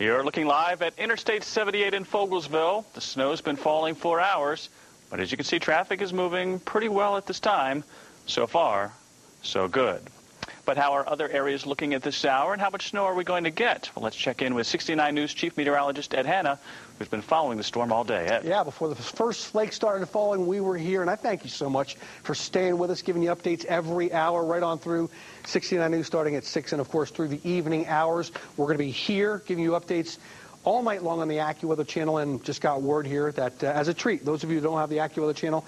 You're looking live at Interstate 78 in Fogelsville. The snow's been falling for hours, but as you can see, traffic is moving pretty well at this time. So far, so good. But how are other areas looking at this hour, and how much snow are we going to get? Well, let's check in with 69 News Chief Meteorologist Ed Hanna, who's been following the storm all day. Ed. Yeah, before the first flakes started falling, we were here, and I thank you so much for staying with us, giving you updates every hour right on through 69 News starting at 6, and of course through the evening hours. We're going to be here giving you updates all night long on the AccuWeather channel, and just got word here that as a treat, those of you who don't have the AccuWeather channel,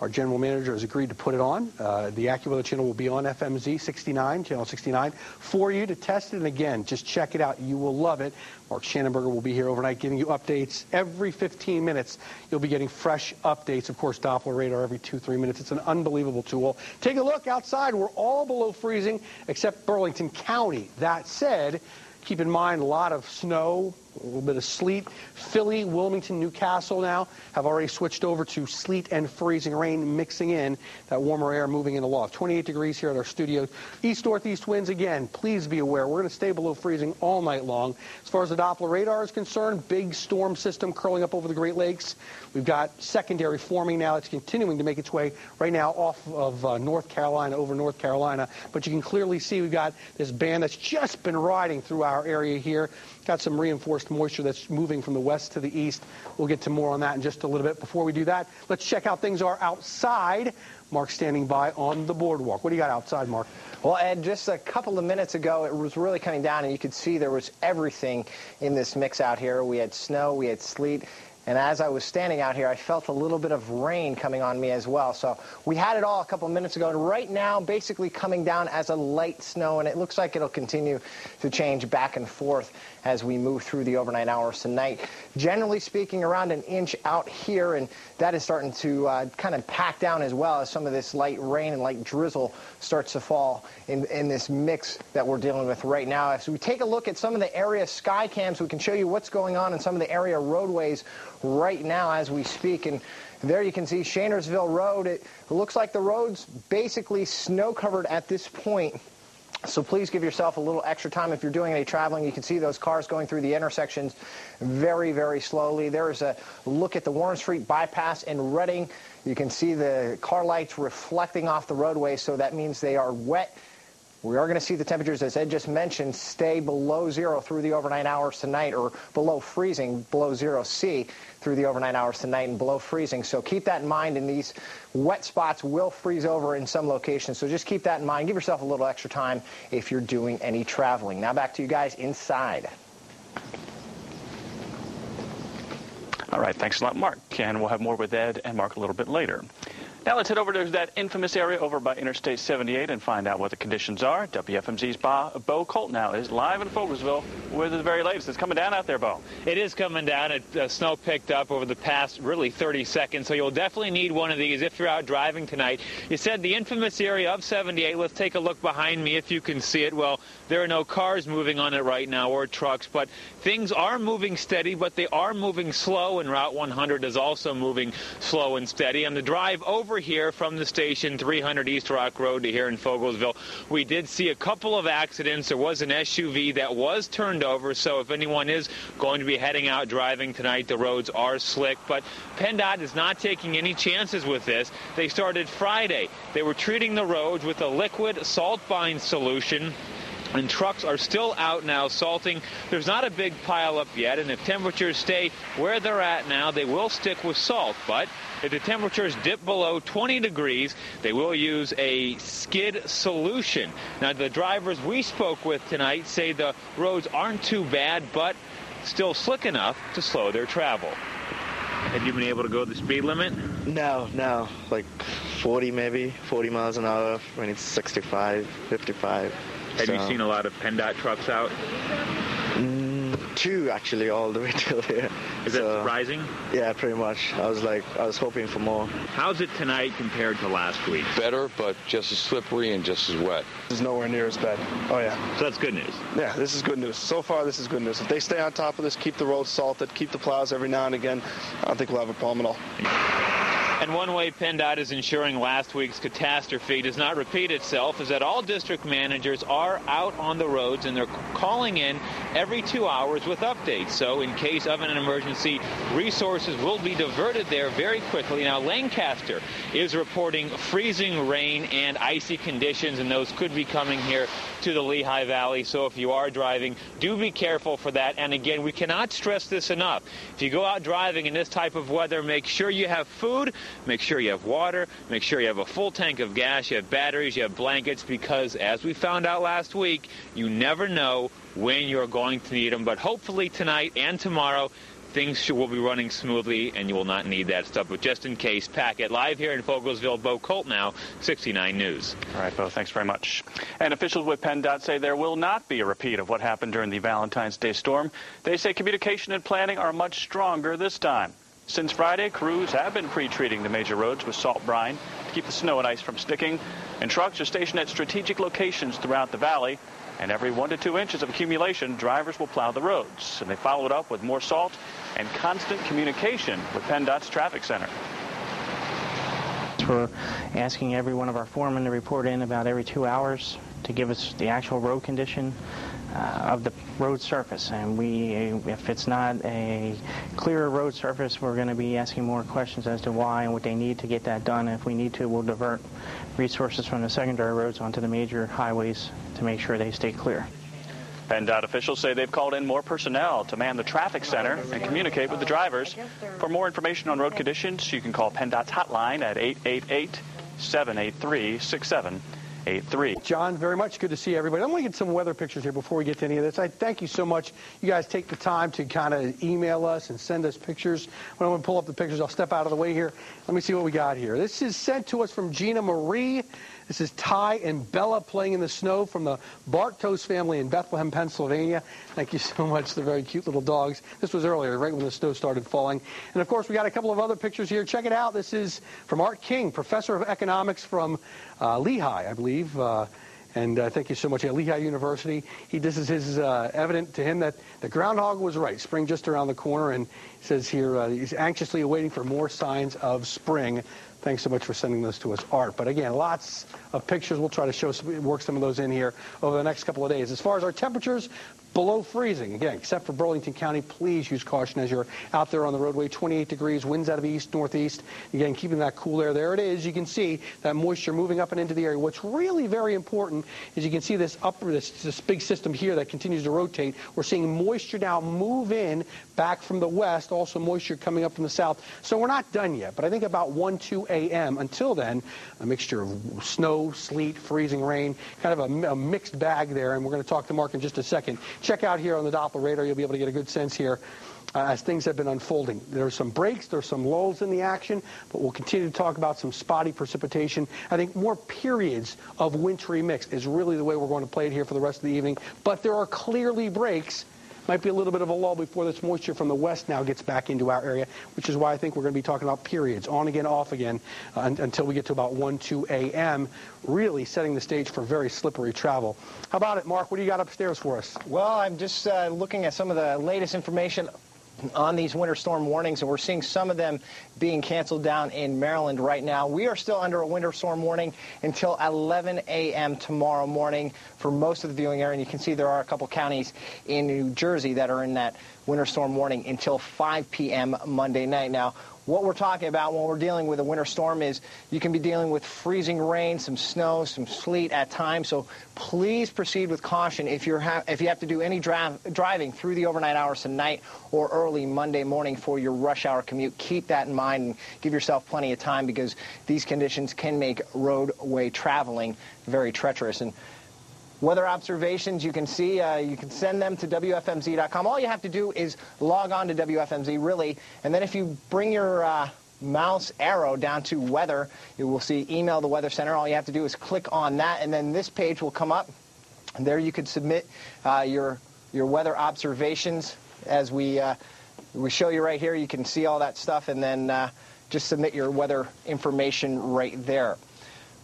our general manager has agreed to put it on. The AccuWeather channel will be on FMZ 69, channel 69, for you to test it. And again, just check it out. You will love it. Mark Shanaberger will be here overnight giving you updates every 15 minutes. You'll be getting fresh updates. Of course, Doppler radar every 2-3 minutes. It's an unbelievable tool. Take a look outside. We're all below freezing except Burlington County. That said, keep in mind a lot of snow, a little bit of sleet. Philly, Wilmington, Newcastle now have already switched over to sleet and freezing rain mixing in, that warmer air moving in the loft. 28 degrees here at our studio. East-northeast winds again. Please be aware, we're going to stay below freezing all night long. As far as the Doppler radar is concerned, big storm system curling up over the Great Lakes. We've got secondary forming now. It's continuing to make its way right now off of North Carolina, over North Carolina. But you can clearly see we've got this band that's just been riding through our area here. Got some reinforced moisture that's moving from the west to the east. We'll get to more on that in just a little bit. Before we do that, let's check how things are outside. Mark's standing by on the boardwalk. What do you got outside, Mark? Well, Ed, just a couple of minutes ago, it was really coming down, and you could see there was everything in this mix out here. We had snow, we had sleet. And as I was standing out here, I felt a little bit of rain coming on me as well. So we had it all a couple of minutes ago. And right now, basically coming down as a light snow. And it looks like it'll continue to change back and forth as we move through the overnight hours tonight. Generally speaking, around an inch out here. And that is starting to kind of pack down as well as some of this light rain and light drizzle starts to fall in this mix that we're dealing with right now. As we take a look at some of the area sky cams, we can show you what's going on in some of the area roadways right now as we speak. And there you can see Shanersville Road. It looks like the road's basically snow covered at this point. So please give yourself a little extra time if you're doing any traveling. You can see those cars going through the intersections very, very slowly. There is a look at the Warren Street bypass in Reading. You can see the car lights reflecting off the roadway, so that means they are wet. We are going to see the temperatures, as Ed just mentioned, stay below zero through the overnight hours tonight, or below freezing, below 0 C through the overnight hours tonight, and below freezing. So keep that in mind, and these wet spots will freeze over in some locations. So just keep that in mind. Give yourself a little extra time if you're doing any traveling. Now back to you guys inside. All right, thanks a lot, Mark. And we'll have more with Ed and Mark a little bit later. Now let's head over to that infamous area over by Interstate 78 and find out what the conditions are. WFMZ's Bo Koltnow is live in Fogelsville with the very latest. It's coming down out there, Bo. It is coming down. Snow picked up over the past, really, 30 seconds, so you'll definitely need one of these if you're out driving tonight. You said the infamous area of 78. Let's take a look behind me if you can see it. Well, there are no cars moving on it right now or trucks, but things are moving steady, but they are moving slow, and Route 100 is also moving slow and steady. On the drive over here from the station, 300 East Rock Road to here in Fogelsville, we did see a couple of accidents. There was an SUV that was turned over, so if anyone is going to be heading out driving tonight, the roads are slick. But PennDOT is not taking any chances with this. They started Friday. They were treating the roads with a liquid salt bind solution, and trucks are still out now salting. There's not a big pileup yet, and if temperatures stay where they're at now, they will stick with salt. But if the temperatures dip below 20 degrees, they will use a skid solution. Now, the drivers we spoke with tonight say the roads aren't too bad, but still slick enough to slow their travel. Have you been able to go the speed limit? No, like 40 maybe, 40 miles an hour when it's 65, 55. Have you seen a lot of PennDOT trucks out? 2 actually, all the way till here. Is that surprising? Yeah, pretty much. I was hoping for more. How's it tonight compared to last week? Better, but just as slippery and just as wet. This is nowhere near as bad. Oh, yeah. So that's good news. Yeah, this is good news. So far, this is good news. If they stay on top of this, keep the roads salted, keep the plows every now and again, I don't think we'll have a problem at all. And one way PennDOT is ensuring last week's catastrophe does not repeat itself is that all district managers are out on the roads, and they're calling in every 2 hours with updates. So in case of an emergency, resources will be diverted there very quickly. Now, Lancaster is reporting freezing rain and icy conditions, and those could be coming here to the Lehigh Valley. So if you are driving, do be careful for that. And again, we cannot stress this enough. If you go out driving in this type of weather, make sure you have food, make sure you have water, make sure you have a full tank of gas, you have batteries, you have blankets, because as we found out last week, you never know when you're going to need them. But hopefully tonight and tomorrow, things will be running smoothly and you will not need that stuff. But just in case, pack it. Live here in Fogelsville, Bo Koltnow, 69 News. All right, Bo, thanks very much. And officials with PennDOT say there will not be a repeat of what happened during the Valentine's Day storm. They say communication and planning are much stronger this time. Since Friday, crews have been pre-treating the major roads with salt brine to keep the snow and ice from sticking. And trucks are stationed at strategic locations throughout the valley. And every 1 to 2 inches of accumulation, drivers will plow the roads. And they follow it up with more salt and constant communication with PennDOT's traffic center. We're asking every one of our foremen to report in about every 2 hours to give us the actual road condition of the road surface. And if it's not a clear road surface, we're going to be asking more questions as to why and what they need to get that done. And if we need to, we'll divert resources from the secondary roads onto the major highways to make sure they stay clear. PennDOT officials say they've called in more personnel to man the traffic center and communicate with the drivers. For more information on road conditions, you can call PennDOT's hotline at 888-783-6783. John, very much good to see everybody. I'm going to get some weather pictures here before we get to any of this. I thank you so much. You guys take the time to kind of email us and send us pictures. When I'm going to pull up the pictures, I'll step out of the way here. Let me see what we got here. This is sent to us from Gina Marie. This is Ty and Bella playing in the snow from the Bartos family in Bethlehem, Pennsylvania. Thank you so much. They're very cute little dogs. This was earlier, right when the snow started falling. And, of course, we got a couple of other pictures here. Check it out. This is from Art King, professor of economics from Lehigh, I believe. And thank you so much. At Lehigh University, this is his evident to him that the groundhog was right. Spring just around the corner. And he says here he's anxiously awaiting for more signs of spring. Thanks so much for sending those to us, Art. But again, lots of pictures. We'll try to work some of those in here over the next couple of days. As far as our temperatures, below freezing. Again, except for Burlington County, please use caution as you're out there on the roadway. 28 degrees, winds out of east, northeast. Again, keeping that cool air. There it is. You can see that moisture moving up and into the area. What's really very important is you can see this big system here that continues to rotate. We're seeing moisture now move in back from the west, also moisture coming up from the south. So we're not done yet, but I think about 1, 2 a.m. Until then, a mixture of snow, sleet, freezing rain, kind of a mixed bag there, and we're going to talk to Mark in just a second. Check out here on the Doppler radar. You'll be able to get a good sense here as things have been unfolding. There's some breaks, there's some lulls in the action, but we'll continue to talk about some spotty precipitation. I think more periods of wintry mix is really the way we're going to play it here for the rest of the evening. But there are clearly breaks. Might be a little bit of a lull before this moisture from the west now gets back into our area, which is why I think we're going to be talking about periods, on again, off again, until we get to about 1, 2 a.m., really setting the stage for very slippery travel. How about it, Mark? What do you got upstairs for us? Well, I'm just looking at some of the latest information on these winter storm warnings, and we're seeing some of them being canceled down in Maryland right now. We are still under a winter storm warning until 11 a.m. tomorrow morning for most of the viewing area, and you can see there are a couple counties in New Jersey that are in that winter storm warning until 5 p.m. Monday night. Now, what we're talking about when we're dealing with a winter storm is you can be dealing with freezing rain, some snow, some sleet at times. So please proceed with caution if you have to do any driving through the overnight hours tonight or early Monday morning for your rush hour commute. Keep that in mind and give yourself plenty of time, because these conditions can make roadway traveling very treacherous. And weather observations, you can see, you can send them to WFMZ.com. All you have to do is log on to WFMZ, really, and then if you bring your mouse arrow down to weather, you will see email the Weather Center. All you have to do is click on that, and then this page will come up, and there you could submit your weather observations. As we show you right here, you can see all that stuff, and then just submit your weather information right there.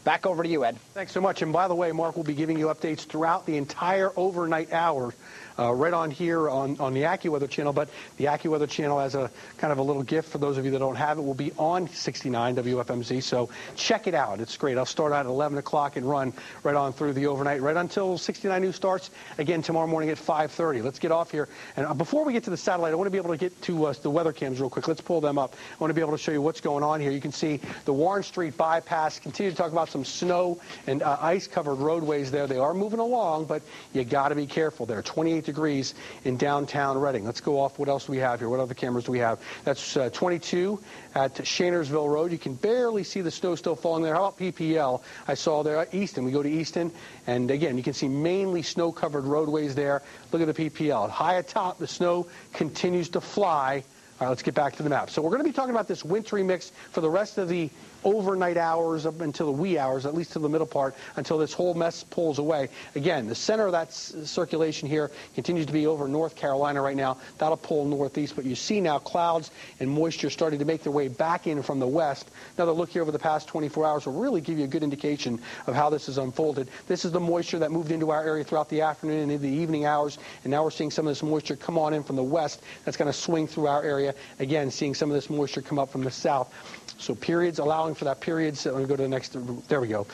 Back over to you, Ed. Thanks so much. And by the way, Mark will be giving you updates throughout the entire overnight hour right on here on the AccuWeather channel. But the AccuWeather channel, as a kind of a little gift for those of you that don't have it, will be on 69 WFMZ. So check it out. It's great. I'll start out at 11 o'clock and run right on through the overnight, right until 69 News starts again tomorrow morning at 5:30. Let's get off here. And before we get to the satellite, I want to be able to get to the weather cams real quick. Let's pull them up. I want to be able to show you what's going on here. You can see the Warren Street bypass. Continue to talk about some snow and ice-covered roadways there. They are moving along, but you got to be careful there. 28 degrees in downtown Reading. Let's go off. What else do we have here? What other cameras do we have? That's 22 at Shannersville Road. You can barely see the snow still falling there. How about PPL? I saw there Easton. We go to Easton, and again, you can see mainly snow-covered roadways there. Look at the PPL. High atop, the snow continues to fly. All right, let's get back to the map. So we're going to be talking about this wintry mix for the rest of the overnight hours up until the wee hours, at least to the middle part, until this whole mess pulls away. Again, the center of that circulation here continues to be over North Carolina right now. That'll pull northeast, but you see now clouds and moisture starting to make their way back in from the west. Another look here over the past 24 hours will really give you a good indication of how this has unfolded. This is the moisture that moved into our area throughout the afternoon and into the evening hours, and now we're seeing some of this moisture come on in from the west. That's going to swing through our area. Again, seeing some of this moisture come up from the south. So periods, allowing for that period. So let me go to the next. There we go.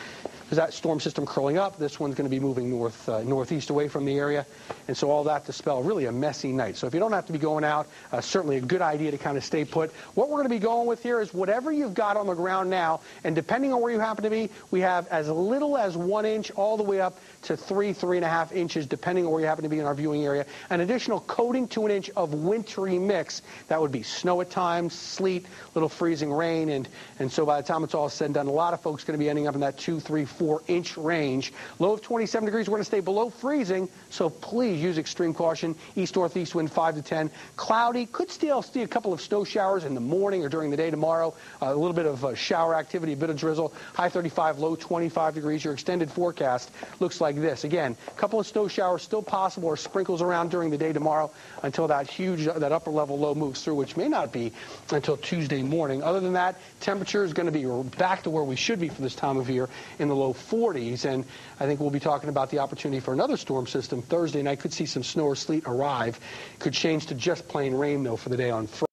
There's that storm system curling up. This one's going to be moving northeast away from the area. And so all that to spell really a messy night. So if you don't have to be going out, certainly a good idea to kind of stay put. What we're going to be going with here is whatever you've got on the ground now. And depending on where you happen to be, we have as little as 1 inch all the way up to 3.5 inches, depending on where you happen to be in our viewing area. An additional coating to 1 inch of wintry mix. That would be snow at times, sleet, little freezing rain. And so by the time it's all said and done, a lot of folks are going to be ending up in that 2, 3, 4-inch range. Low of 27 degrees. We're going to stay below freezing, so please use extreme caution. East-northeast wind 5 to 10. Cloudy. Could still see a couple of snow showers in the morning or during the day tomorrow. A little bit of shower activity, a bit of drizzle. High 35, low 25 degrees. Your extended forecast looks like this. Again, a couple of snow showers still possible or sprinkles around during the day tomorrow until that upper level low moves through, which may not be until Tuesday morning. Other than that, temperature is going to be back to where we should be for this time of year in the low 40s. And I think we'll be talking about the opportunity for another storm system Thursday night. Could see some snow or sleet arrive. Could change to just plain rain, though, for the day on Friday.